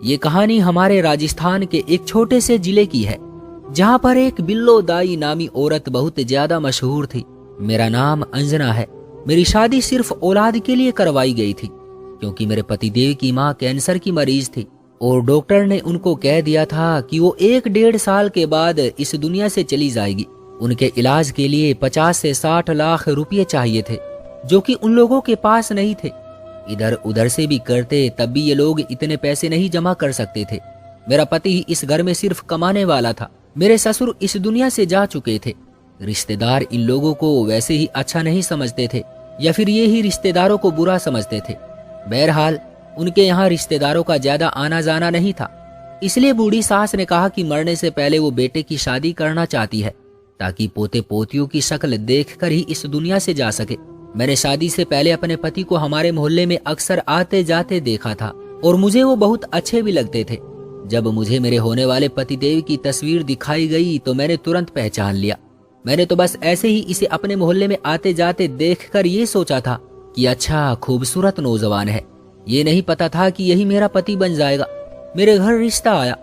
ये कहानी हमारे राजस्थान के एक छोटे से जिले की है, जहाँ पर एक बिल्लो दाई नामी औरत बहुत ज्यादा मशहूर थी। मेरा नाम अंजना है। मेरी शादी सिर्फ औलाद के लिए करवाई गई थी, क्योंकि मेरे पतिदेव की माँ कैंसर की मरीज थी और डॉक्टर ने उनको कह दिया था कि वो 1-1.5 साल के बाद इस दुनिया से चली जाएगी। उनके इलाज के लिए 50 से 60 लाख रुपये चाहिए थे, जो कि उन लोगों के पास नहीं थे। इधर उधर से भी करते तब भी ये लोग इतने पैसे नहीं जमा कर सकते थे। मेरा पति ही इस घर में सिर्फ कमाने वाला था। मेरे ससुर इस दुनिया से जा चुके थे। रिश्तेदार इन लोगों को वैसे ही अच्छा नहीं समझते थे, या फिर ये ही रिश्तेदारों को बुरा समझते थे। बहरहाल उनके यहाँ रिश्तेदारों का ज्यादा आना जाना नहीं था, इसलिए बूढ़ी सास ने कहा कि मरने से पहले वो बेटे की शादी करना चाहती है, ताकि पोते पोतियों की शक्ल देखकर ही इस दुनिया से जा सके। मैंने शादी से पहले अपने पति को हमारे मोहल्ले में अक्सर आते जाते देखा था और मुझे वो बहुत अच्छे भी लगते थे। जब मुझे मेरे होने वाले पतिदेव की तस्वीर दिखाई गई तो मैंने तुरंत पहचान लिया। मैंने तो बस ऐसे ही इसे अपने मोहल्ले में आते जाते देखकर ये सोचा था कि अच्छा खूबसूरत नौजवान है। ये नहीं पता था कि यही मेरा पति बन जाएगा। मेरे घर रिश्ता आया।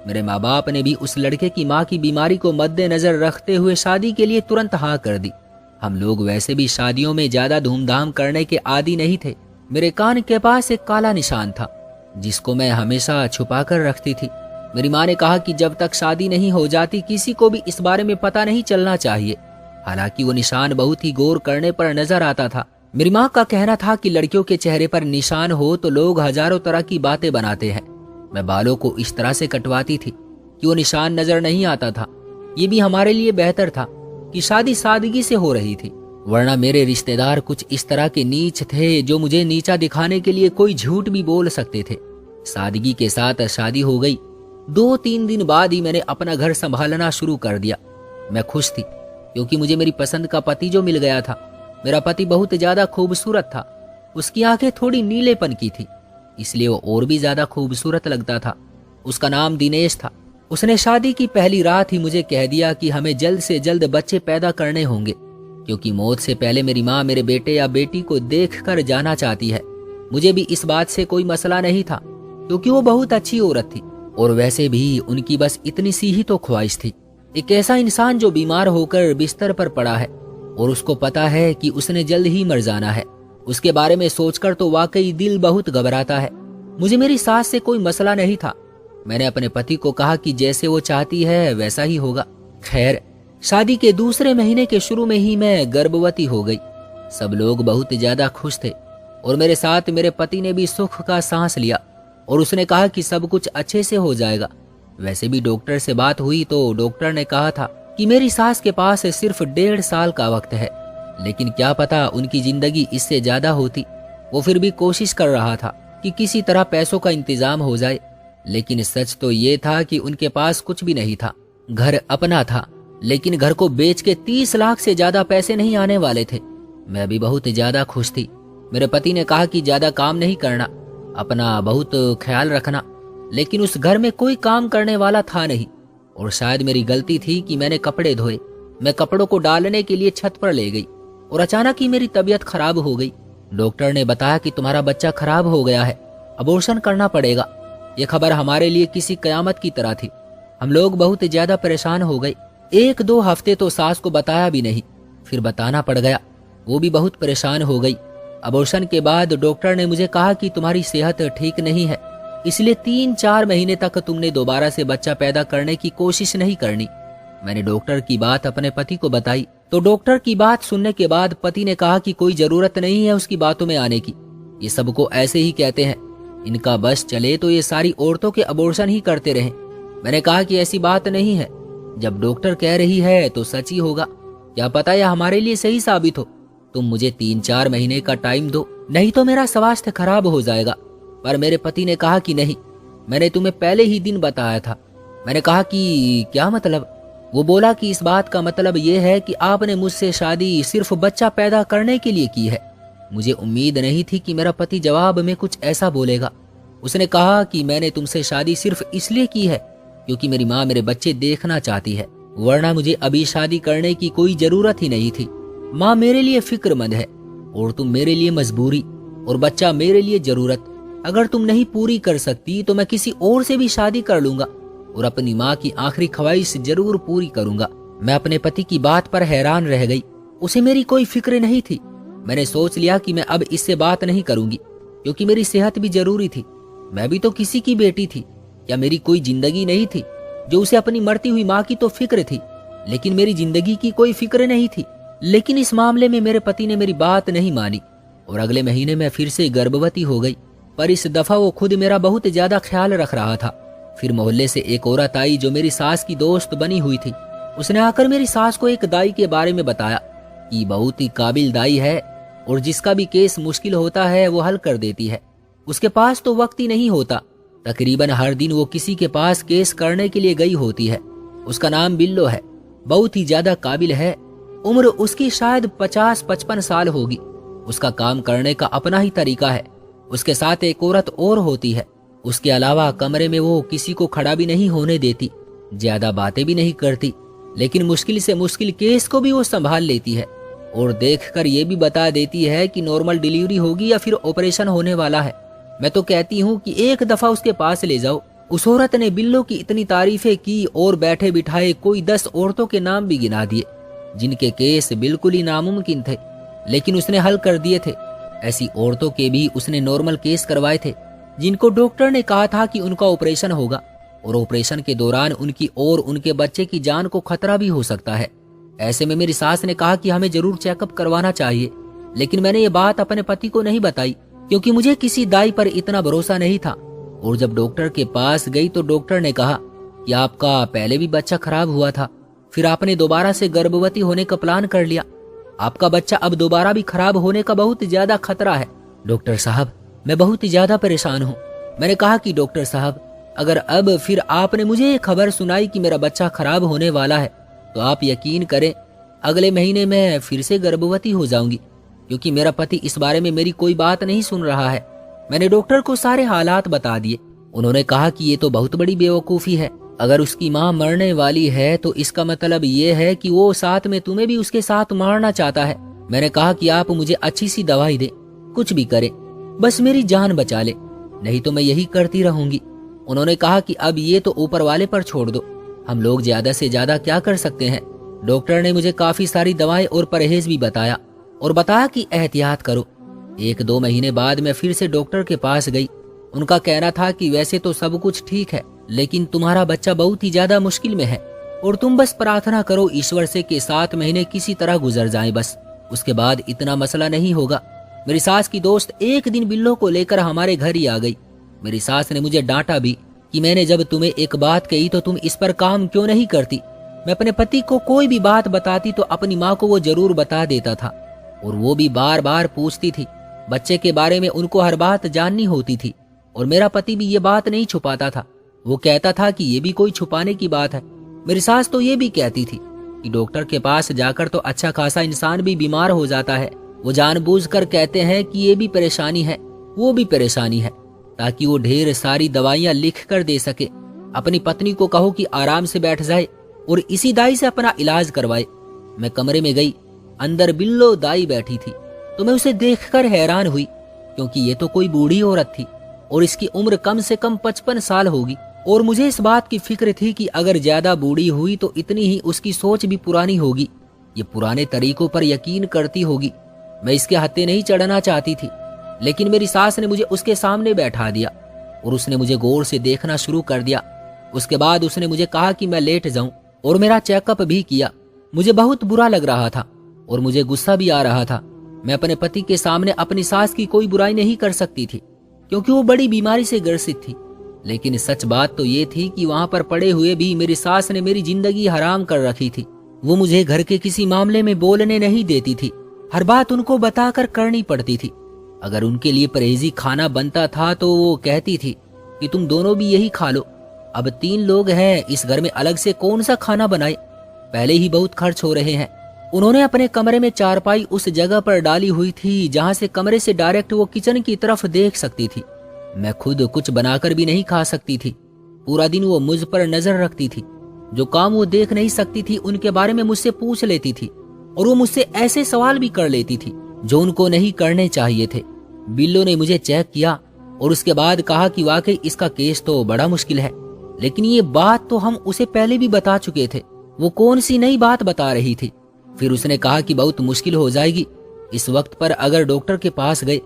मेरे माँ बाप ने भी उस लड़के की माँ की बीमारी को मद्देनजर रखते हुए शादी के लिए तुरंत हाँ कर दी। हम लोग वैसे भी शादियों में ज्यादा धूमधाम करने के आदी नहीं थे। मेरे कान के पास एक काला निशान था, जिसको मैं हमेशा छुपा कर रखती थी। मेरी माँ ने कहा कि जब तक शादी नहीं हो जाती किसी को भी इस बारे में पता नहीं चलना चाहिए। हालांकि वो निशान बहुत ही गौर करने पर नजर आता था। मेरी माँ का कहना था कि लड़कियों के चेहरे पर निशान हो तो लोग हजारों तरह की बातें बनाते हैं। मैं बालों को इस तरह से कटवाती थी कि वो निशान नजर नहीं आता था। ये भी हमारे लिए बेहतर था कि शादी सादगी से हो रही थी, वरना मेरे रिश्तेदार कुछ इस तरह के नीच थे जो मुझे नीचा दिखाने के लिए कोई झूठ भी बोल सकते थे। सादगी के साथ शादी हो गई। 2-3 दिन बाद ही मैंने अपना घर संभालना शुरू कर दिया। मैं खुश थी, क्योंकि मुझे मेरी पसंद का पति जो मिल गया था। मेरा पति बहुत ज्यादा खूबसूरत था। उसकी आंखें थोड़ी नीलेपन की थी, इसलिए वो और भी ज्यादा खूबसूरत लगता था। उसका नाम दिनेश था। उसने शादी की पहली रात ही मुझे कह दिया कि हमें जल्द से जल्द बच्चे पैदा करने होंगे, क्योंकि मौत से पहले मेरी माँ मेरे बेटे या बेटी को देख कर जाना चाहती है। मुझे भी इस बात से कोई मसला नहीं था, क्योंकि वो बहुत अच्छी औरत थी और वैसे भी उनकी बस इतनी सी ही तो ख्वाहिश थी। एक ऐसा इंसान जो बीमार होकर बिस्तर पर पड़ा है और उसको पता है कि उसने जल्द ही मर जाना है। उसके बारे में सोचकर तो वाकई दिल बहुत घबराता है। मुझे मेरी सास से कोई मसला नहीं था। मैंने अपने पति को कहा कि जैसे वो चाहती है वैसा ही होगा। खैर, शादी के दूसरे महीने के शुरू में ही मैं गर्भवती हो गई। सब लोग बहुत ज्यादा खुश थे और मेरे साथ मेरे पति ने भी सुख का सांस लिया और उसने कहा कि सब कुछ अच्छे से हो जाएगा। वैसे भी डॉक्टर से बात हुई तो डॉक्टर ने कहा था कि मेरी सास के पास सिर्फ 1.5 साल का वक्त है, लेकिन क्या पता उनकी जिंदगी इससे ज्यादा होती। वो फिर भी कोशिश कर रहा था कि किसी तरह पैसों का इंतजाम हो जाए, लेकिन सच तो ये था कि उनके पास कुछ भी नहीं था। घर अपना था, लेकिन घर को बेच के 30 लाख से ज्यादा पैसे नहीं आने वाले थे। मैं भी बहुत ज्यादा खुश थी। मेरे पति ने कहा कि ज्यादा काम नहीं करना, अपना बहुत ख्याल रखना, लेकिन उस घर में कोई काम करने वाला था नहीं और शायद मेरी गलती थी कि मैंने कपड़े धोए। मैं कपड़ों को डालने के लिए छत पर ले गई और अचानक ही मेरी तबीयत खराब हो गई। डॉक्टर ने बताया कि तुम्हारा बच्चा खराब हो गया है, अबॉर्शन करना पड़ेगा। ये खबर हमारे लिए किसी कयामत की तरह थी। हम लोग बहुत ज्यादा परेशान हो गए। 1-2 हफ्ते तो सास को बताया भी नहीं, फिर बताना पड़ गया। वो भी बहुत परेशान हो गई। अबॉर्शन के बाद डॉक्टर ने मुझे कहा कि तुम्हारी सेहत ठीक नहीं है, इसलिए 3-4 महीने तक तुमने दोबारा से बच्चा पैदा करने की कोशिश नहीं करनी। मैंने डॉक्टर की बात अपने पति को बताई तो डॉक्टर की बात सुनने के बाद पति ने कहा कि कोई जरूरत नहीं है उसकी बातों में आने की। ये सबको ऐसे ही कहते हैं, इनका बस चले तो ये सारी औरतों के अबॉर्शन ही करते रहें। मैंने कहा कि ऐसी बात नहीं है, जब डॉक्टर कह रही है तो सच ही होगा। क्या पता यह हमारे लिए सही साबित हो। तुम मुझे 3-4 महीने का टाइम दो, नहीं तो मेरा स्वास्थ्य खराब हो जाएगा। पर मेरे पति ने कहा कि नहीं, मैंने तुम्हें पहले ही दिन बताया था। मैंने कहा कि क्या मतलब? वो बोला कि इस बात का मतलब ये है कि आपने मुझसे शादी सिर्फ बच्चा पैदा करने के लिए की है। मुझे उम्मीद नहीं थी कि मेरा पति जवाब में कुछ ऐसा बोलेगा। उसने कहा कि मैंने तुमसे शादी सिर्फ इसलिए की है क्योंकि मेरी माँ मेरे बच्चे देखना चाहती है, वरना मुझे अभी शादी करने की कोई जरूरत ही नहीं थी। माँ मेरे लिए फिक्रमंद है और तुम मेरे लिए मजबूरी और बच्चा मेरे लिए जरूरत। अगर तुम नहीं पूरी कर सकती तो मैं किसी और से भी शादी कर लूंगा और अपनी माँ की आखिरी ख्वाहिश जरूर पूरी करूंगा। मैं अपने पति की बात पर हैरान रह गई। उसे मेरी कोई फिक्र नहीं थी। मैंने सोच लिया कि मैं अब इससे बात नहीं करूंगी, क्योंकि मेरी सेहत भी जरूरी थी। मैं भी तो किसी की बेटी थी। क्या मेरी कोई जिंदगी नहीं थी? जो उसे अपनी मरती हुई माँ की तो फिक्र थी, लेकिन मेरी जिंदगी की कोई फिक्र नहीं थी। लेकिन इस मामले में मेरे पति ने मेरी बात नहीं मानी और अगले महीने में फिर से गर्भवती हो गई। पर इस दफा वो खुद मेरा बहुत ज्यादा ख्याल रख रहा था। फिर मोहल्ले से एक औरत आई जो मेरी सास की दोस्त बनी हुई थी। उसने आकर मेरी सास को एक दाई के बारे में बताया कि बहुत ही काबिल दाई है और जिसका भी केस मुश्किल होता है वो हल कर देती है। उसके पास तो वक्त ही नहीं होता। तकरीबन हर दिन वो किसी के पास केस करने के लिए गई होती है। उसका नाम बिल्लो है। बहुत ही ज्यादा काबिल है। उम्र उसकी शायद 50-55 साल होगी। उसका काम करने का अपना ही तरीका है। उसके साथ एक औरत और होती है। उसके अलावा कमरे में वो किसी को खड़ा भी नहीं होने देती, ज्यादा बातें भी नहीं करती, लेकिन मुश्किल से मुश्किल केस को भी वो संभाल लेती है और देखकर ये भी बता देती है कि नॉर्मल डिलीवरी होगी या फिर ऑपरेशन होने वाला है। मैं तो कहती हूँ कि एक दफा उसके पास ले जाओ। उस औरत ने बिल्लो की इतनी तारीफें की और बैठे बिठाए कोई 10 औरतों के नाम भी गिना दिए जिनके केस बिल्कुल ही नामुमकिन थे, लेकिन उसने हल कर दिए थे। ऐसी औरतों के भी उसने नॉर्मल केस करवाए थे जिनको डॉक्टर ने कहा था कि उनका ऑपरेशन होगा और ऑपरेशन के दौरान उनकी और उनके बच्चे की जान को खतरा भी हो सकता है। ऐसे में मेरी सास ने कहा कि हमें जरूर चेकअप करवाना चाहिए, लेकिन मैंने ये बात अपने पति को नहीं बताई क्योंकि मुझे किसी दाई पर इतना भरोसा नहीं था। और जब डॉक्टर के पास गई तो डॉक्टर ने कहा कि आपका पहले भी बच्चा खराब हुआ था, फिर आपने दोबारा से गर्भवती होने का प्लान कर लिया। आपका बच्चा अब दोबारा भी खराब होने का बहुत ज्यादा खतरा है। डॉक्टर साहब, मैं बहुत ही ज्यादा परेशान हूँ। मैंने कहा कि डॉक्टर साहब, अगर अब फिर आपने मुझे ये खबर सुनाई कि मेरा बच्चा खराब होने वाला है तो आप यकीन करें अगले महीने में फिर से गर्भवती हो जाऊंगी, क्योंकि मेरा पति इस बारे में मेरी कोई बात नहीं सुन रहा है। मैंने डॉक्टर को सारे हालात बता दिए। उन्होंने कहा कि ये तो बहुत बड़ी बेवकूफ़ी है। अगर उसकी माँ मरने वाली है तो इसका मतलब ये है कि वो साथ में तुम्हें भी उसके साथ मारना चाहता है। मैंने कहा कि आप मुझे अच्छी सी दवाई दें, कुछ भी करें, बस मेरी जान बचा ले, नहीं तो मैं यही करती रहूंगी। उन्होंने कहा कि अब ये तो ऊपर वाले पर छोड़ दो, हम लोग ज्यादा से ज्यादा क्या कर सकते हैं। डॉक्टर ने मुझे काफी सारी दवाएं और परहेज भी बताया और बताया कि एहतियात करो। 1-2 महीने बाद मैं फिर से डॉक्टर के पास गई। उनका कहना था कि वैसे तो सब कुछ ठीक है, लेकिन तुम्हारा बच्चा बहुत ही ज्यादा मुश्किल में है और तुम बस प्रार्थना करो ईश्वर से कि 7 महीने किसी तरह गुजर जाएं, बस उसके बाद इतना मसला नहीं होगा। मेरी सास की दोस्त एक दिन बिल्लो को लेकर हमारे घर ही आ गई। मेरी सास ने मुझे डांटा भी कि मैंने जब तुम्हें एक बात कही तो तुम इस पर काम क्यों नहीं करती। मैं अपने पति को कोई भी बात बताती तो अपनी माँ को वो जरूर बता देता था और वो भी बार बार पूछती थी। बच्चे के बारे में उनको हर बात जाननी होती थी और मेरा पति भी ये बात नहीं छुपाता था। वो कहता था कि ये भी कोई छुपाने की बात है। मेरी सास तो ये भी कहती थी कि डॉक्टर के पास जाकर तो अच्छा खासा इंसान भी बीमार हो जाता है। वो जानबूझकर कहते हैं कि ये भी परेशानी है, वो भी परेशानी है, ताकि वो ढेर सारी दवाइयां लिख कर दे सके। अपनी पत्नी को कहो कि आराम से बैठ जाए और इसी दाई से अपना इलाज करवाए। मैं कमरे में गई, अंदर बिल्लो दाई बैठी थी तो मैं उसे देखकर हैरान हुई, क्योंकि ये तो कोई बूढ़ी औरत थी और इसकी उम्र कम से कम 55 साल होगी। और मुझे इस बात की फिक्र थी कि अगर ज्यादा बूढ़ी हुई तो इतनी ही उसकी सोच भी पुरानी होगी, ये पुराने तरीकों पर यकीन करती होगी। मैं इसके हत्थे नहीं चढ़ना चाहती थी, लेकिन मेरी सास ने मुझे उसके सामने बैठा दिया और उसने मुझे गौर से देखना शुरू कर दिया। उसके बाद उसने मुझे कहा कि मैं लेट जाऊं और मेरा चेकअप भी किया। मुझे बहुत बुरा लग रहा था और मुझे गुस्सा भी आ रहा था। मैं अपने पति के सामने अपनी सास की कोई बुराई नहीं कर सकती थी, क्योंकि वो बड़ी बीमारी से ग्रसित थी। लेकिन सच बात तो ये थी कि वहां पर पड़े हुए भी मेरी सास ने मेरी जिंदगी हराम कर रखी थी। वो मुझे घर के किसी मामले में बोलने नहीं देती थी, हर बात उनको बताकर करनी पड़ती थी। अगर उनके लिए परहेजी खाना बनता था तो वो कहती थी कि तुम दोनों भी यही खा लो। अब 3 लोग हैं, इस घर में अलग से कौन सा खाना बनाए, पहले ही बहुत खर्च हो रहे हैं। उन्होंने अपने कमरे में चारपाई उस जगह पर डाली हुई थी जहां से कमरे से डायरेक्ट वो किचन की तरफ देख सकती थी। मैं खुद कुछ बनाकर भी नहीं खा सकती थी। पूरा दिन वो मुझ पर नजर रखती थी। जो काम वो देख नहीं सकती थी उनके बारे में मुझसे पूछ लेती थी और वो मुझसे ऐसे सवाल भी कर लेती थी जो उनको नहीं करने चाहिए थे। बिल्लो ने मुझे चेक किया और उसके बाद कहा कि वाकई इसका केस तो बड़ा मुश्किल है, लेकिन ये बात तो हम उसे पहले भी बता चुके थे। वो कौन सी नई बात बता रही थी। फिर उसने कहा कि बहुत मुश्किल हो जाएगी। इस वक्त पर अगर डॉक्टर के पास गए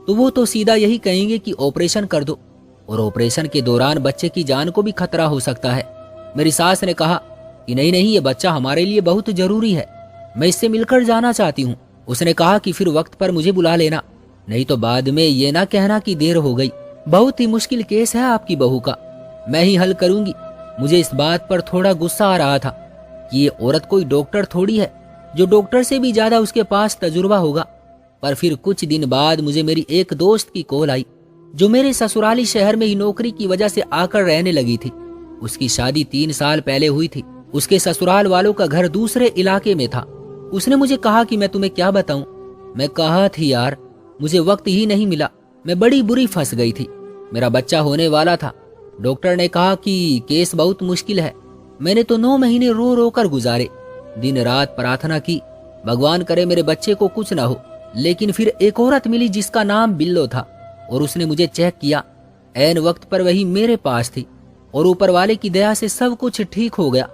तो वो तो सीधा यही कहेंगे कि ऑपरेशन कर दो, और ऑपरेशन के दौरान बच्चे की जान को भी खतरा हो सकता है। मेरी सास ने कहा कि नहीं नहीं, ये बच्चा हमारे लिए बहुत जरूरी है, मैं इससे मिलकर जाना चाहती हूँ। उसने कहा कि फिर वक्त पर मुझे बुला लेना, नहीं तो बाद में ये ना कहना कि देर हो गई। बहुत ही मुश्किल केस है आपकी बहू का, मैं ही हल करूंगी। मुझे इस बात पर थोड़ा गुस्सा आ रहा था कि ये औरत कोई डॉक्टर थोड़ी है जो डॉक्टर से भी ज्यादा उसके पास तजुर्बा होगा। पर फिर कुछ दिन बाद मुझे मेरी एक दोस्त की कॉल आई जो मेरे ससुराली शहर में ही नौकरी की वजह से आकर रहने लगी थी। उसकी शादी 3 साल पहले हुई थी। उसके ससुराल वालों का घर दूसरे इलाके में था। उसने मुझे कहा कि मैं तुम्हें क्या बताऊं। मैं कहा थी यार, मुझे वक्त ही नहीं मिला, मैं बड़ी बुरी फंस गई थी। मेरा बच्चा होने वाला था। डॉक्टर ने कहा कि केस बहुत मुश्किल है। मैंने तो 9 महीने रो रो कर गुजारे, दिन रात प्रार्थना की, भगवान करे मेरे बच्चे को कुछ ना हो। लेकिन फिर एक औरत मिली जिसका नाम बिल्लो था, और उसने मुझे चेक किया। ऐन वक्त पर वही मेरे पास थी और ऊपर वाले की दया से सब कुछ ठीक हो गया।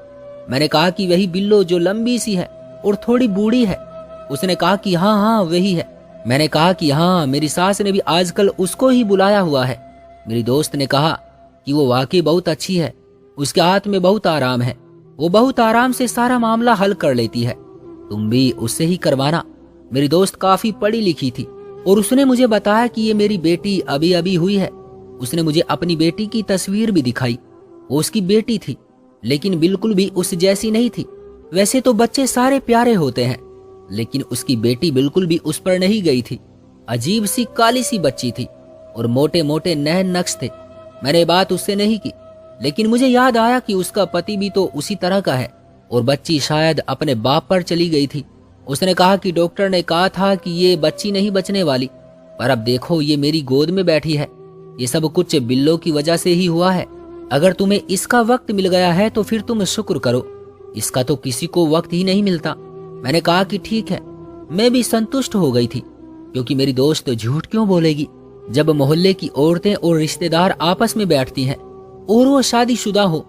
मैंने कहा कि वही बिल्लो जो लंबी सी है और थोड़ी बूढ़ी है। उसने कहा कि हाँ हाँ वही है। मैंने कहा कि हाँ, मेरी सास ने भी आजकल उसको ही बुलाया हुआ है। मेरी दोस्त ने कहा कि वो वाकई बहुत अच्छी है, उसके हाथ में बहुत आराम है, वो बहुत आराम से सारा मामला हल कर लेती है, तुम भी उससे ही करवाना। मेरी दोस्त काफी पढ़ी लिखी थी और उसने मुझे बताया कि ये मेरी बेटी अभी अभी हुई है। उसने मुझे अपनी बेटी की तस्वीर भी दिखाई। वो उसकी बेटी थी, लेकिन बिल्कुल भी उस जैसी नहीं थी। वैसे तो बच्चे सारे प्यारे होते हैं, लेकिन उसकी बेटी बिल्कुल भी उस पर नहीं गई थी। अजीब सी काली सी बच्ची थी और मोटे मोटे नैन नक्श थे। मैंने बात उससे नहीं की, लेकिन मुझे याद आया कि उसका पति भी तो उसी तरह का है और बच्ची शायद अपने बाप पर चली गई थी। उसने कहा कि डॉक्टर ने कहा था कि ये बच्ची नहीं बचने वाली, पर अब देखो ये मेरी गोद में बैठी है। ये सब कुछ बिल्लो की वजह से ही हुआ है। अगर तुम्हें इसका वक्त मिल गया है तो फिर तुम शुक्र करो, इसका तो किसी को वक्त ही नहीं मिलता। मैंने कहा कि ठीक है। मैं भी संतुष्ट हो गई थी, क्योंकि मेरी दोस्त झूठ क्यों बोलेगी। जब मोहल्ले की औरतें और रिश्तेदार आपस में बैठती हैं और वो शादीशुदा हो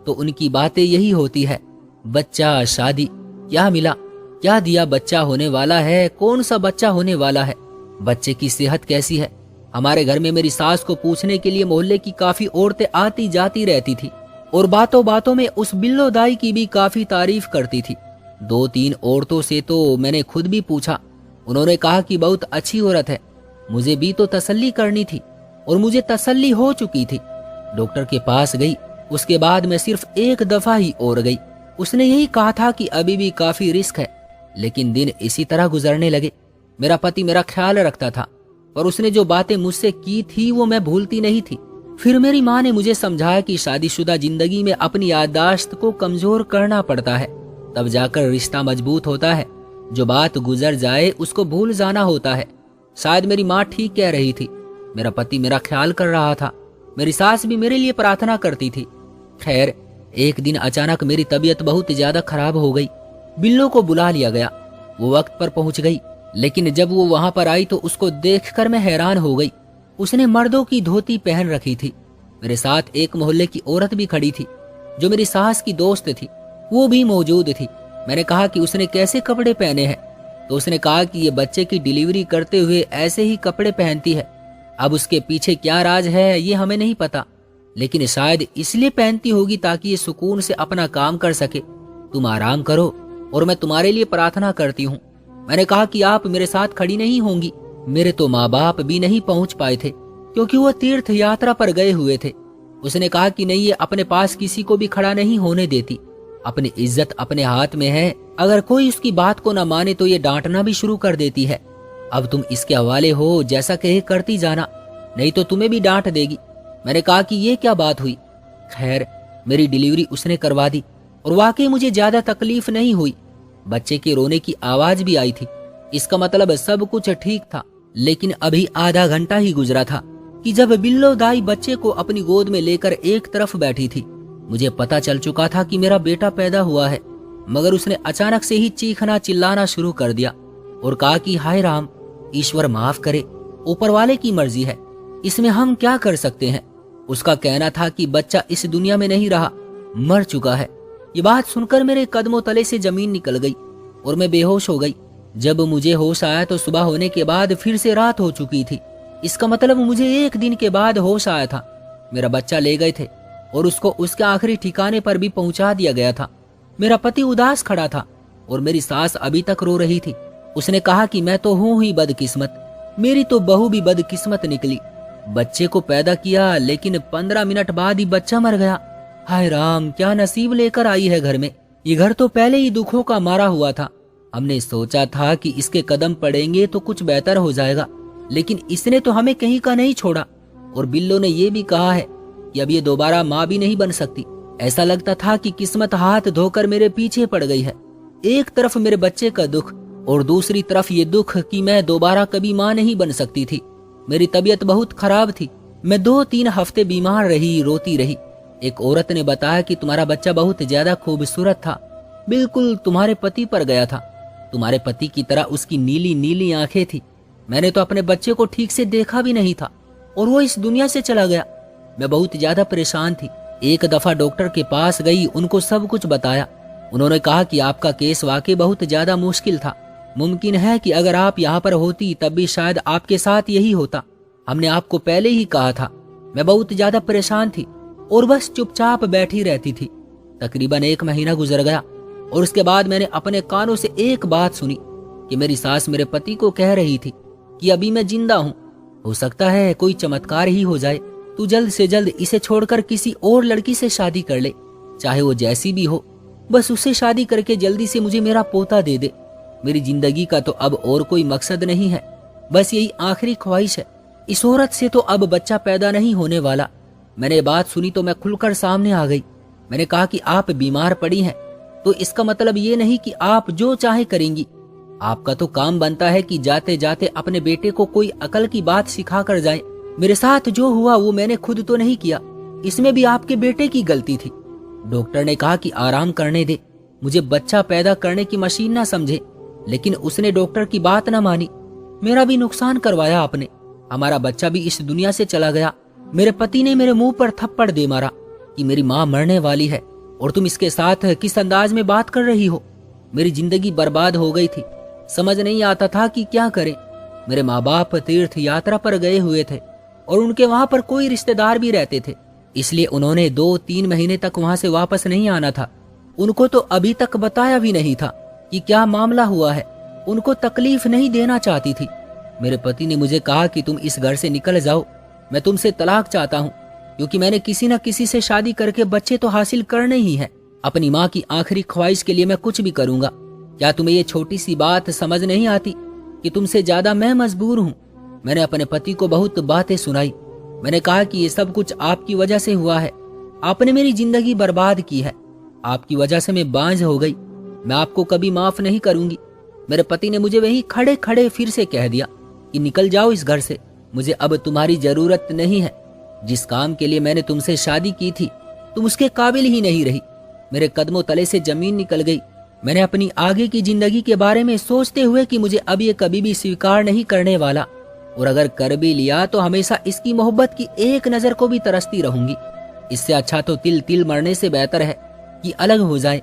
तो उनकी बातें यही होती है, बच्चा, शादी, क्या मिला, क्या दिया, बच्चा होने वाला है, कौन सा बच्चा होने वाला है, बच्चे की सेहत कैसी है। हमारे घर में मेरी सास को पूछने के लिए मोहल्ले की काफी औरतें आती जाती रहती थी और बातों बातों में उस बिल्लो दाई की भी काफी तारीफ करती थी। 2-3 औरतों से तो मैंने खुद भी पूछा, उन्होंने कहा कि बहुत अच्छी औरत है। मुझे भी तो तसल्ली करनी थी और मुझे तसल्ली हो चुकी थी। डॉक्टर के पास गई, उसके बाद मैं सिर्फ एक दफा ही और गई। उसने यही कहा था कि अभी भी काफी रिस्क है, लेकिन दिन इसी तरह गुजरने लगे। मेरा पति मेरा ख्याल रखता था, पर उसने जो बातें मुझसे की थी वो मैं भूलती नहीं थी। फिर मेरी माँ ने मुझे समझाया कि शादीशुदा जिंदगी में अपनी याददाश्त को कमजोर करना पड़ता है, तब जाकर रिश्ता मजबूत होता है। जो बात गुजर जाए उसको भूल जाना होता है। शायद मेरी माँ ठीक कह रही थी। मेरा पति मेरा ख्याल कर रहा था, मेरी सास भी मेरे लिए प्रार्थना करती थी। खैर, एक दिन अचानक मेरी तबीयत बहुत ज्यादा खराब हो गई। बिल्लो को बुला लिया गया। वो वक्त पर पहुंच गई, लेकिन जब वो वहां पर आई तो उसको देखकर मैं हैरान हो गई। उसने मर्दों की धोती पहन रखी थी। मेरे साथ एक मोहल्ले की औरत भी खड़ी थी जो मेरी सास की दोस्त थी, वो भी मौजूद थी। मैंने कहा कि उसने कैसे कपड़े पहने हैं, तो उसने कहा कि ये बच्चे की डिलीवरी करते हुए ऐसे ही कपड़े पहनती है। अब उसके पीछे क्या राज है ये हमें नहीं पता, लेकिन शायद इसलिए पहनती होगी ताकि ये सुकून से अपना काम कर सके। तुम आराम करो और मैं तुम्हारे लिए प्रार्थना करती हूँ। मैंने कहा कि आप मेरे साथ खड़ी नहीं होंगी। मेरे तो माँ बाप भी नहीं पहुंच पाए थे क्योंकि वो तीर्थ यात्रा पर गए हुए थे। उसने कहा कि नहीं, ये अपने पास किसी को भी खड़ा नहीं होने देती। अपनी इज्जत अपने हाथ में है, अगर कोई उसकी बात को न माने तो ये डांटना भी शुरू कर देती है। अब तुम इसके हवाले हो, जैसा कहे करती जाना, नहीं तो तुम्हें भी डांट देगी। मैंने कहा कि ये क्या बात हुई। खैर, मेरी डिलीवरी उसने करवा दी और वाकई मुझे ज्यादा तकलीफ नहीं हुई। बच्चे के रोने की आवाज भी आई थी, इसका मतलब सब कुछ ठीक था। लेकिन अभी आधा घंटा ही गुजरा था कि जब बिल्लो दाई बच्चे को अपनी गोद में लेकर एक तरफ बैठी थी। मुझे पता चल चुका था कि मेरा बेटा पैदा हुआ है, मगर उसने अचानक से ही चीखना चिल्लाना शुरू कर दिया और कहा कि हाय राम, ईश्वर माफ करे, ऊपर वाले की मर्जी है। इसमें हम क्या कर सकते हैं। उसका कहना था कि बच्चा इस दुनिया में नहीं रहा, मर चुका है। ये बात सुनकर मेरे कदमों तले से जमीन निकल गई और मैं बेहोश हो गई। जब मुझे होश आया तो सुबह होने के बाद फिर से रात हो चुकी थी। इसका मतलब मुझे 1 दिन के बाद होश आया था। मेरा बच्चा ले गए थे और उसको उसके आखिरी ठिकाने पर भी पहुंचा दिया गया था। मेरा पति उदास खड़ा था और मेरी सास अभी तक रो रही थी। उसने कहा कि मैं तो हूं ही बदकिस्मत, मेरी तो बहू भी बदकिस्मत निकली। बच्चे को पैदा किया लेकिन 15 मिनट बाद ही बच्चा मर गया। हाय राम, क्या नसीब लेकर आई है घर में। ये घर तो पहले ही दुखों का मारा हुआ था। हमने सोचा था कि इसके कदम पड़ेंगे तो कुछ बेहतर हो जाएगा, लेकिन इसने तो हमें कहीं का नहीं छोड़ा। और बिल्लो ने ये भी कहा है कि अब ये दोबारा माँ भी नहीं बन सकती। ऐसा लगता था कि किस्मत हाथ धोकर मेरे पीछे पड़ गई है। एक तरफ मेरे बच्चे का दुख और दूसरी तरफ ये दुख कि मैं दोबारा कभी माँ नहीं बन सकती थी। मेरी तबीयत बहुत खराब थी। मैं 2-3 हफ्ते बीमार रही, रोती रही। एक औरत ने बताया कि तुम्हारा बच्चा बहुत ज्यादा खूबसूरत था, बिल्कुल तुम्हारे पति पर गया था। तुम्हारे पति की तरह उसकी नीली नीली आंखें थी। मैंने तो अपने बच्चे को ठीक से देखा भी नहीं था और वो इस दुनिया से चला गया। मैं बहुत ज्यादा परेशान थी। एक दफा डॉक्टर के पास गई, उनको सब कुछ बताया। उन्होंने कहा कि आपका केस वाकई बहुत ज्यादा मुश्किल था। मुमकिन है कि अगर आप यहाँ पर होती तब भी शायद आपके साथ यही होता। हमने आपको पहले ही कहा था। मैं बहुत ज्यादा परेशान थी और बस चुपचाप बैठी रहती थी। तकरीबन 1 महीना गुजर गया और उसके बाद मैंने अपने कानों से एक बात सुनी कि मेरी सास मेरे पति को कह रही थी कि अभी मैं जिंदा हूँ, हो सकता है कोई चमत्कार ही हो जाए। तू जल्द से जल्द इसे छोड़कर किसी और लड़की से शादी कर ले, चाहे वो जैसी भी हो। बस उससे शादी करके जल्दी से मुझे मेरा पोता दे दे। मेरी जिंदगी का तो अब और कोई मकसद नहीं है, बस यही आखिरी ख्वाहिश है। इस औरत से तो अब बच्चा पैदा नहीं होने वाला। मैंने बात सुनी तो मैं खुलकर सामने आ गई। मैंने कहा कि आप बीमार पड़ी हैं तो इसका मतलब ये नहीं कि आप जो चाहे करेंगी। आपका तो काम बनता है कि जाते जाते अपने बेटे को कोई अकल की बात सिखा कर जाए। मेरे साथ जो हुआ वो मैंने खुद तो नहीं किया, इसमें भी आपके बेटे की गलती थी। डॉक्टर ने कहा कि आराम करने दे, मुझे बच्चा पैदा करने की मशीन ना समझे, लेकिन उसने डॉक्टर की बात ना मानी। मेरा भी नुकसान करवाया आपने। हमारा बच्चा भी इस दुनिया से चला गया। मेरे पति ने मेरे मुंह पर थप्पड़ दे मारा कि मेरी माँ मरने वाली है और तुम इसके साथ किस अंदाज में बात कर रही हो। मेरी जिंदगी बर्बाद हो गई थी, समझ नहीं आता था कि क्या करें। मेरे माँ बाप तीर्थ यात्रा पर गए हुए थे और उनके वहां पर कोई रिश्तेदार भी रहते थे, इसलिए उन्होंने 2-3 महीने तक वहां से वापस नहीं आना था। उनको तो अभी तक बताया भी नहीं था कि क्या मामला हुआ है। उनको तकलीफ नहीं देना चाहती थी। मेरे पति ने मुझे कहा कि तुम इस घर से निकल जाओ, मैं तुमसे तलाक चाहता हूँ, क्योंकि मैंने किसी न किसी से शादी करके बच्चे तो हासिल करने ही है। अपनी माँ की आखिरी ख्वाहिश के लिए मैं कुछ भी करूंगा। क्या तुम्हें ये छोटी सी बात समझ नहीं आती कि तुमसे ज्यादा मैं मजबूर हूँ। मैंने अपने पति को बहुत बातें सुनाई। मैंने कहा कि ये सब कुछ आपकी वजह से हुआ है, आपने मेरी जिंदगी बर्बाद की है, आपकी वजह से मैं बांझ हो गई, मैं आपको कभी माफ नहीं करूंगी। मेरे पति ने मुझे वही खड़े खड़े फिर से कह दिया कि निकल जाओ इस घर से, मुझे अब तुम्हारी जरूरत नहीं है। जिस काम के लिए मैंने तुमसे शादी की थी तुम उसके काबिल ही नहीं रही। मेरे कदमों तले से जमीन निकल गई। मैंने अपनी आगे की जिंदगी के बारे में सोचते हुए कि मुझे अब ये कभी भी स्वीकार नहीं करने वाला, और अगर कर भी लिया तो हमेशा इसकी मोहब्बत की एक नजर को भी तरसती रहूंगी। इससे अच्छा तो तिल तिल मरने से बेहतर है कि अलग हो जाए।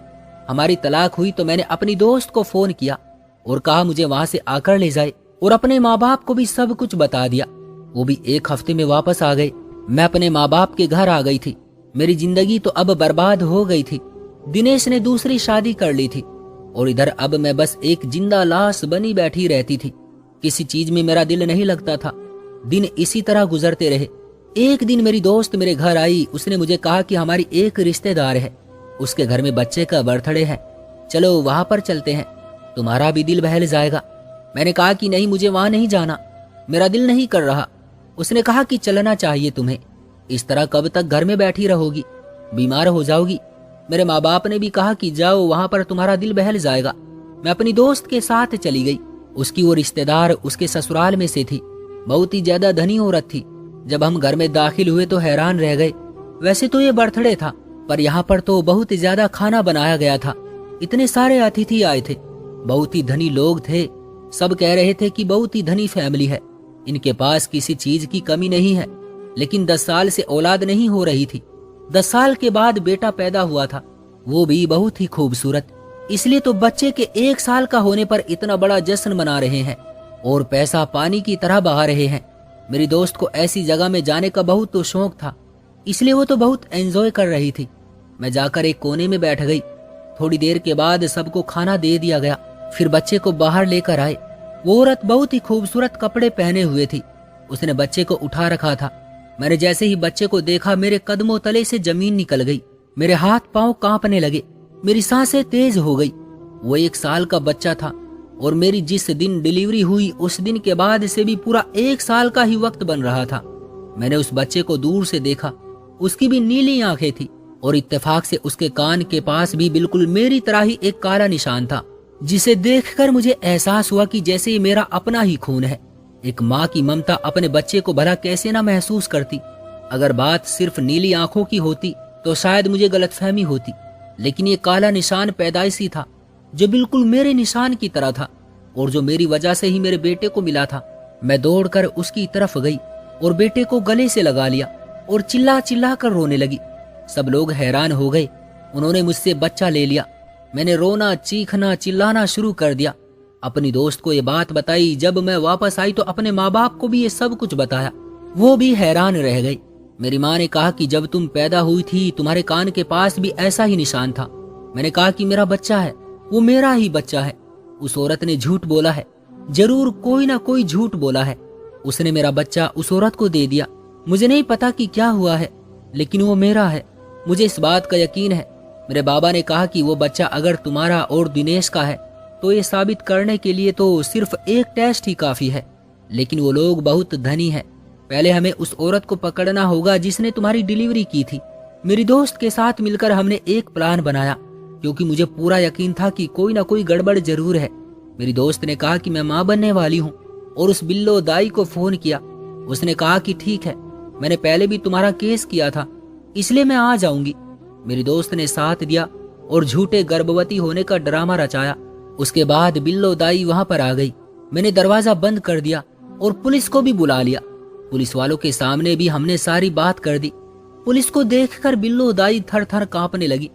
हमारी तलाक हुई तो मैंने अपनी दोस्त को फोन किया और कहा मुझे वहां से आकर ले जाए, और अपने माँ बाप को भी सब कुछ बता दिया। वो भी 1 हफ्ते में वापस आ गए। मैं अपने माँ बाप के घर आ गई थी। मेरी जिंदगी तो अब बर्बाद हो गई थी। दिनेश ने दूसरी शादी कर ली थी और इधर अब मैं बस एक जिंदा लाश बनी बैठी रहती थी। किसी चीज में मेरा दिल नहीं लगता था। दिन इसी तरह गुजरते रहे। एक दिन मेरी दोस्त मेरे घर आई। उसने मुझे कहा कि हमारी एक रिश्तेदार है, उसके घर में बच्चे का बर्थडे है, चलो वहां पर चलते हैं, तुम्हारा भी दिल बहल जाएगा। मैंने कहा कि नहीं, मुझे वहां नहीं जाना, मेरा दिल नहीं कर रहा। उसने कहा कि चलना चाहिए तुम्हें, इस तरह कब तक घर में बैठी रहोगी, बीमार हो जाओगी। मेरे माँ बाप ने भी कहा कि जाओ, वहां पर तुम्हारा दिल बहल जाएगा। मैं अपनी दोस्त के साथ चली गई। उसकी वो रिश्तेदार उसके ससुराल में से थी, बहुत ही ज्यादा धनी औरत थी। जब हम घर में दाखिल हुए तो हैरान रह गए। वैसे तो ये बर्थडे था, पर यहाँ पर तो बहुत ज्यादा खाना बनाया गया था। इतने सारे अतिथि आए थे, बहुत ही धनी लोग थे। सब कह रहे थे कि बहुत ही धनी फैमिली है। इनके पास किसी चीज की कमी नहीं है, लेकिन 10 साल से औलाद नहीं हो रही थी। 10 साल के बाद बेटा पैदा हुआ था, वो भी बहुत ही खूबसूरत। इसलिए तो बच्चे के 1 साल का होने पर इतना बड़ा जश्न मना रहे हैं और पैसा पानी की तरह बहा रहे हैं। मेरी दोस्त को ऐसी जगह में जाने का बहुत तो शौक था, इसलिए वो तो बहुत एंजॉय कर रही थी। मैं जाकर एक कोने में बैठ गई। थोड़ी देर के बाद सबको खाना दे दिया गया। फिर बच्चे को बाहर लेकर आए। वो औरत बहुत ही खूबसूरत कपड़े पहने हुए थी। उसने बच्चे को उठा रखा था। मैंने जैसे ही बच्चे को देखा, मेरे कदमों तले से जमीन निकल गई। मेरे हाथ पांव कांपने लगे, मेरी सांसें तेज हो गई। वो 1 साल का बच्चा था और मेरी जिस दिन डिलीवरी हुई उस दिन के बाद से भी पूरा 1 साल का ही वक्त बन रहा था। मैंने उस बच्चे को दूर से देखा। उसकी भी नीली आंखें थी और इत्तेफाक से उसके कान के पास भी बिल्कुल मेरी तरह ही एक काला निशान था, जिसे देखकर मुझे एहसास हुआ कि जैसे ये मेरा अपना ही खून है। एक माँ की ममता अपने बच्चे को भला कैसे ना महसूस करती। अगर बात सिर्फ नीली आंखों की होती तो शायद मुझे गलतफहमी होती, लेकिन ये काला निशान पैदाइशी था जो बिल्कुल मेरे निशान की तरह था और जो मेरी वजह से ही मेरे बेटे को मिला था। मैं दौड़कर उसकी तरफ गई और बेटे को गले से लगा लिया और चिल्ला चिल्ला कर रोने लगी। सब लोग हैरान हो गए। उन्होंने मुझसे बच्चा ले लिया। मैंने रोना, चीखना, चिल्लाना शुरू कर दिया। अपनी दोस्त को ये बात बताई। जब मैं वापस आई तो अपने माँ बाप को भी ये सब कुछ बताया। वो भी हैरान रह गई। मेरी माँ ने कहा कि जब तुम पैदा हुई थी तुम्हारे कान के पास भी ऐसा ही निशान था। मैंने कहा कि मेरा बच्चा है, वो मेरा ही बच्चा है। उस औरत ने झूठ बोला है, जरूर कोई ना कोई झूठ बोला है। उसने मेरा बच्चा उस औरत को दे दिया। मुझे नहीं पता कि क्या हुआ है, लेकिन वो मेरा है। मुझे इस बात का यकीन है। मेरे बाबा ने कहा कि वो बच्चा अगर तुम्हारा और दिनेश का है तो ये साबित करने के लिए तो सिर्फ एक टेस्ट ही काफी है। लेकिन वो लोग बहुत धनी है। पहले हमें उस औरत को पकड़ना होगा जिसने तुम्हारी डिलीवरी की थी। मेरी दोस्त के साथ मिलकर हमने एक प्लान बनाया, क्योंकि मुझे पूरा यकीन था कि कोई ना कोई गड़बड़ जरूर है। मेरी दोस्त ने कहा कि मैं माँ बनने वाली हूँ और उस बिल्लो दाई को फोन किया। उसने कहा कि ठीक है, मैंने पहले भी तुम्हारा केस किया था, इसलिए मैं आ जाऊंगी। मेरी दोस्त ने साथ दिया और झूठे गर्भवती होने का ड्रामा रचाया। उसके बाद बिल्लो दाई वहां पर आ गई। मैंने दरवाजा बंद कर दिया और पुलिस को भी बुला लिया। पुलिस वालों के सामने भी हमने सारी बात कर दी। पुलिस को देखकर बिल्लो दाई थर थर कांपने लगी।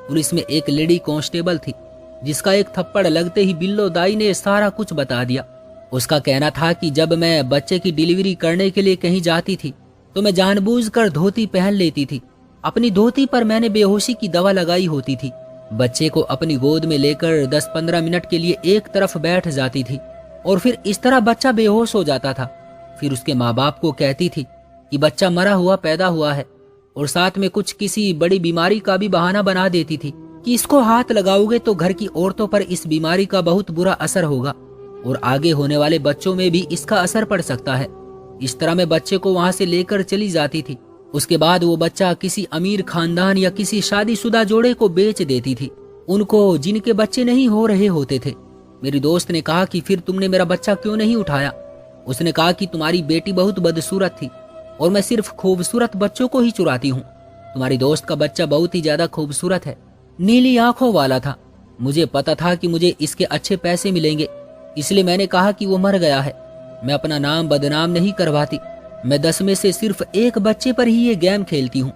पुलिस में एक लेडी कांस्टेबल थी, जिसका एक थप्पड़ लगते ही बिल्लो दाई ने सारा कुछ बता दिया। उसका कहना था कि जब मैं बच्चे की डिलीवरी करने के लिए कहीं जाती थी तो मैं जानबूझकर धोती पहन लेती थी। अपनी धोती पर मैंने बेहोशी की दवा लगाई होती थी। बच्चे को अपनी गोद में लेकर 10-15 मिनट के लिए एक तरफ बैठ जाती थी और फिर इस तरह बच्चा बेहोश हो जाता था। फिर उसके माँ बाप को कहती थी कि बच्चा मरा हुआ पैदा हुआ है और साथ में कुछ किसी बड़ी बीमारी का भी बहाना बना देती थी कि इसको हाथ लगाओगे तो घर की औरतों पर इस बीमारी का बहुत बुरा असर होगा और आगे होने वाले बच्चों में भी इसका असर पड़ सकता है। इस तरह मैं बच्चे को वहां से लेकर चली जाती थी। उसके बाद वो बच्चा किसी अमीर खानदान या किसी शादीशुदा जोड़े को बेच देती थी, उनको जिनके बच्चे नहीं हो रहे होते थे। मेरी दोस्त ने कहा कि फिर तुमने मेरा बच्चा क्यों नहीं उठाया। उसने कहा कि तुम्हारी बेटी बहुत बदसूरत थी और मैं सिर्फ खूबसूरत बच्चों को ही चुराती हूँ। तुम्हारी दोस्त का बच्चा बहुत ही ज्यादा खूबसूरत है, नीली आंखों वाला था। मुझे पता था कि मुझे इसके अच्छे पैसे मिलेंगे, इसलिए मैंने कहा कि वो मर गया है। मैं अपना नाम बदनाम नहीं करवाती। मैं 10 में से सिर्फ एक बच्चे पर ही ये गेम खेलती हूँ,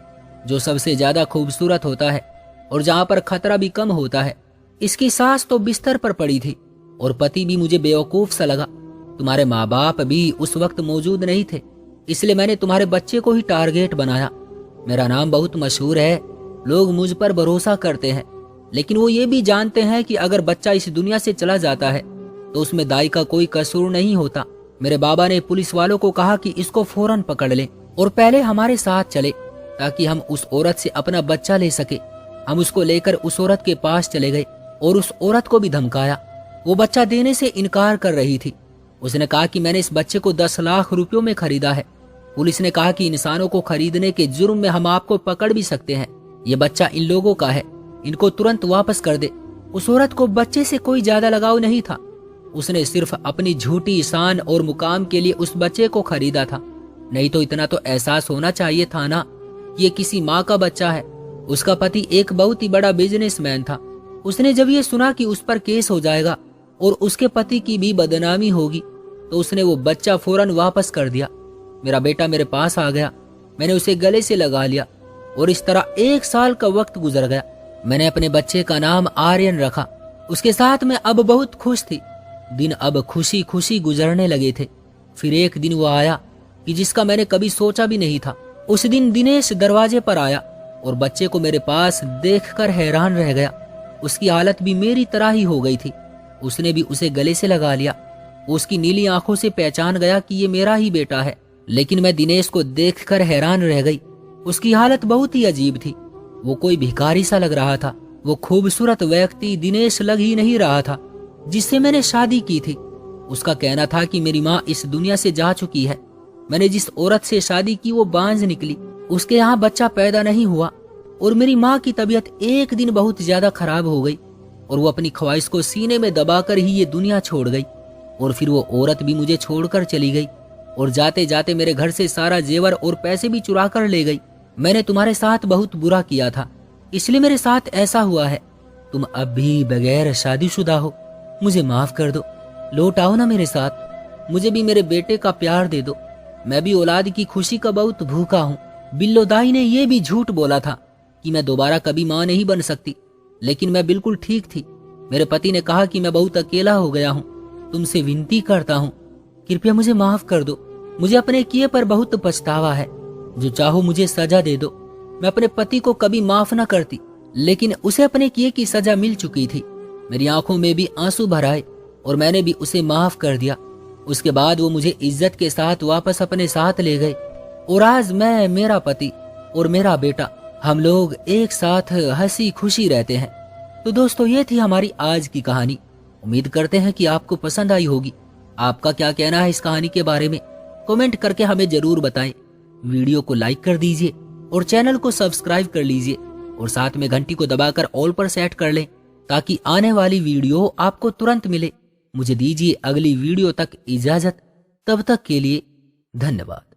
जो सबसे ज्यादा खूबसूरत होता है और जहाँ पर खतरा भी कम होता है। इसकी सास तो बिस्तर पर पड़ी थी और पति भी मुझे बेवकूफ सा लगा। तुम्हारे माँ बाप भी उस वक्त मौजूद नहीं थे, इसलिए मैंने तुम्हारे बच्चे को ही टारगेट बनाया। मेरा नाम बहुत मशहूर है, लोग मुझ पर भरोसा करते हैं, लेकिन वो ये भी जानते हैं कि अगर बच्चा इस दुनिया से चला जाता है तो उसमें दाई का कोई कसूर नहीं होता। मेरे बाबा ने पुलिस वालों को कहा कि इसको फौरन पकड़ लें और पहले हमारे साथ चले ताकि हम उस औरत से अपना बच्चा ले सके। हम उसको लेकर उस औरत के पास चले गए और उस औरत को भी धमकाया। वो बच्चा देने से इनकार कर रही थी। उसने कहा कि मैंने इस बच्चे को 10 लाख रुपयों में खरीदा है। पुलिस ने कहा कि इंसानों को खरीदने के जुर्म में हम आपको पकड़ भी सकते हैं। ये बच्चा इन लोगों का है, इनको तुरंत वापस कर दे। उस औरत को बच्चे से कोई ज्यादा लगाव नहीं था। उसने सिर्फ अपनी झूठी शान और मुकाम के लिए उस बच्चे को खरीदा था। नहीं तो इतना तो एहसास होना चाहिए था ना, ये किसी माँ का बच्चा है। उसका पति एक बहुत ही बड़ा बिजनेसमैन था। उसने जब ये सुना कि उस पर केस हो जाएगा और उसके पति की भी बदनामी होगी तो उसने वो बच्चा फौरन वापस कर दिया। मेरा बेटा मेरे पास आ गया, मैंने उसे गले से लगा लिया और इस तरह 1 साल का वक्त गुजर गया। मैंने अपने बच्चे का नाम आर्यन रखा। उसके साथ मैं अब बहुत खुश थी। दिन अब खुशी खुशी गुजरने लगे थे। फिर एक दिन वो आया कि जिसका मैंने कभी सोचा भी नहीं था। उस दिन दिनेश दरवाजे पर आया और बच्चे को मेरे पास देखकर हैरान रह गया। उसकी हालत भी मेरी तरह ही हो गई थी। उसने भी उसे गले से लगा लिया। उसकी नीली आंखों से पहचान गया कि ये मेरा ही बेटा है। लेकिन मैं दिनेश को देखकर हैरान रह गई। उसकी हालत बहुत ही अजीब थी। वो कोई भिखारी सा लग रहा था। वो खूबसूरत व्यक्ति दिनेश लग ही नहीं रहा था जिससे मैंने शादी की थी। उसका कहना था कि मेरी माँ इस दुनिया से जा चुकी है। मैंने जिस औरत से शादी की वो बांझ निकली। उसके यहाँ बच्चा पैदा नहीं हुआ और मेरी माँ की तबीयत एक दिन बहुत ज्यादा खराब हो गई और वो अपनी ख्वाहिश को सीने में दबाकर ही ये दुनिया छोड़ गई। और फिर वो औरत भी मुझे छोड़कर चली गई और जाते जाते मेरे घर से सारा जेवर और पैसे भी चुरा कर ले गई। मैंने तुम्हारे साथ बहुत बुरा किया था, इसलिए मेरे साथ ऐसा हुआ है। तुम अब भी बगैर शादीशुदा हो, मुझे माफ कर दो। लौट आओ ना मेरे साथ। मुझे भी मेरे बेटे का प्यार दे दो। मैं भी औलाद की खुशी का बहुत भूखा हूँ। बिल्लो दाई ने यह भी झूठ बोला था कि मैं दोबारा कभी माँ नहीं बन सकती, लेकिन मैं बिल्कुल ठीक थी। मेरे पति ने कहा कि मैं बहुत अकेला हो गया हूँ। तुमसे विनती करता हूँ, कृपया मुझे माफ कर दो। मुझे अपने किए पर बहुत पछतावा है। जो चाहो मुझे सजा दे दो। मैं अपने पति को कभी माफ न करती, लेकिन उसे अपने किए की सजा मिल चुकी थी। मेरी आंखों में भी आंसू भर आए और मैंने भी उसे माफ कर दिया। उसके बाद वो मुझे इज्जत के साथ वापस अपने साथ ले गए और आज मैं, मेरा पति और मेरा बेटा, हम लोग एक साथ हंसी खुशी रहते हैं। तो दोस्तों, ये थी हमारी आज की कहानी। उम्मीद करते हैं कि आपको पसंद आई होगी। आपका क्या कहना है इस कहानी के बारे में, कमेंट करके हमें जरूर बताएं। वीडियो को लाइक कर दीजिए और चैनल को सब्सक्राइब कर लीजिए और साथ में घंटी को दबाकर ऑल पर सेट कर लें ताकि आने वाली वीडियो आपको तुरंत मिले। मुझे दीजिए अगली वीडियो तक इजाजत। तब तक के लिए धन्यवाद।